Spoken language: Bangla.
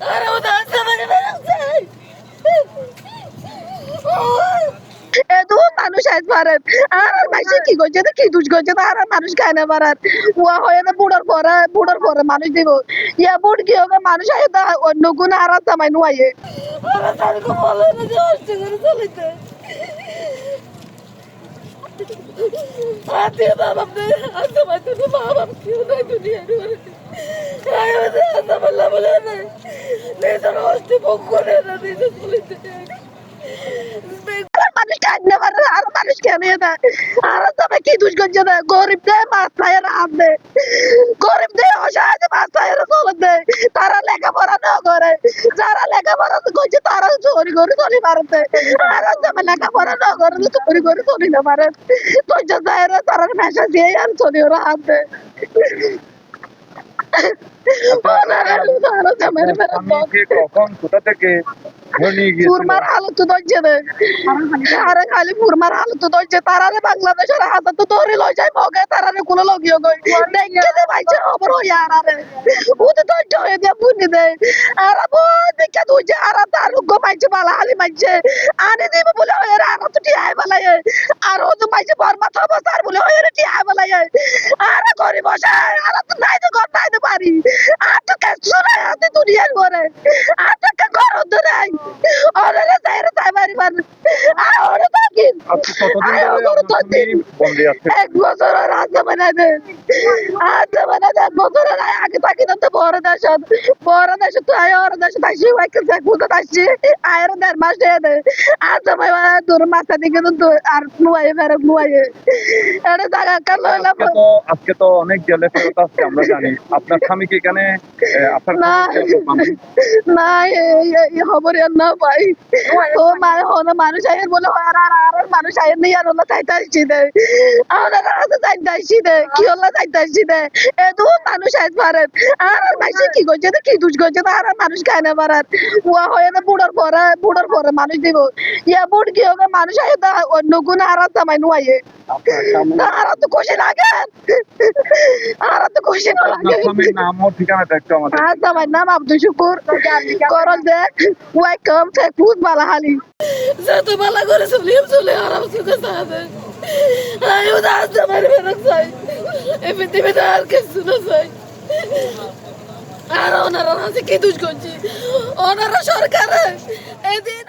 আর ওটা আমার বেরোচ্ছে এত মানুষ আজ পারেন আর মাইসে কি করছে কি দুষ করছে আর মানুষ খায় না পারার উয়া হয়ে না বুড়ার পরে মানুষ দিব ইয়া বুড় কি হবে মানুষ আয় তা অন্য গুণ আর তামাই নুয়াইয়ে আর তারকে বলে না যে অষ্ট করে চলিতে আতে বাবা আজ তোমার তো বাবা কিউ না দুনিয়া রে আয় ওদের আজ বলে না নেতা অষ্ট ভোগ করে না দিতে চলিতে মানুষ কাজ না পারে আর মানুষ কেন আর তবে কি দুষ করছে না গরিব দেয় মাছ খায় রাত দেয় গরিব দেয় অসহায় মাছ খায় চলে দেয় তারা লেখাপড়া না করে যারা লেখাপড়া করছে তারা চুরি করে চলি পারতে আর তবে লেখাপড়া না করে চুরি করে চলি না পারে তো তারা মেশা দিয়ে আর চলি ওরা হাত দেয় কখন কোথা থেকে ফুরমার হালত ধরছে রে আরে খালি ফুরমার হালত ধরছে তারারে বাংলাদেশের হাতে তো ধরে লই যায় মগে তারারে কোন লগিও গই দেখে দে ভাইছে খবর হই আরে ও তো ধরছে হয়ে দে বুনি দে আর বো দেখে দুজে আর তার গো মাইছে বালা হালি মাইছে আনে দেব বলে হয় আর তো টিআই বালাই আর ও তো মাইছে বর্মা থব তার বলে হয় রে টিআই বালাই আর গরিব বসে আর তো নাই তো ঘর নাই তো পারি আর তো কিছু নাই হাতে দুনিয়ার ঘরে আর তো ঘর ধরে ওরে যাইরে যাই মারি মান ওরে থাকি এক বছর রাজা বানাবে আজা বানাবে এক বছর আগে থাকি তো বড় দেশ তো আয় ওর দেশ তাইছি ওয়াইকে যাক বুঝতে তাইছি আয়ের 1.5 মাস দে আজা ভাই দূর মাথা দিকে তো আর নুয়ায়ে ফেরে নুয়ায়ে এটা জায়গা কাল হইলা আজকে তো অনেক জেলে ফেরত আসছে আমরা জানি আপনার স্বামী কি এখানে আপনার না এই খবর না ভাই ও মানুষ আয়ের বলে আর মানুষ আয়ের নেই আর ওলা চাইতাছি দে আমরা রাতে চাইতাছি দে কি ওলা চাইতাছি দে এত মানুষ আইজ পারেন আর মাইসে কি করছে কি দুষ করছে আর মানুষ খায় না পারার উয়া হয়ে না বুড়ার পরে মানুষ দিব ইয়া বুড় কি হবে মানুষ আয় তা অন্য গুণ আর তামাই নুয়াইয়ে আর তো খুশি লাগে আর তো খুশি না লাগে নাম ও ঠিকানাটা একটু আমাদের আমার নাম আব্দুল শুকুর করল দে ওয়েলকাম ফেকুদ বালাহালি যত বালা করে চলে আরাম সুখে সাথে আয়ো দাস আমার বেরক চাই এই পৃথিবীতে আর কিছু না চাই আর ওনারা কি দুষ করছি ওনারা সরকার এদিন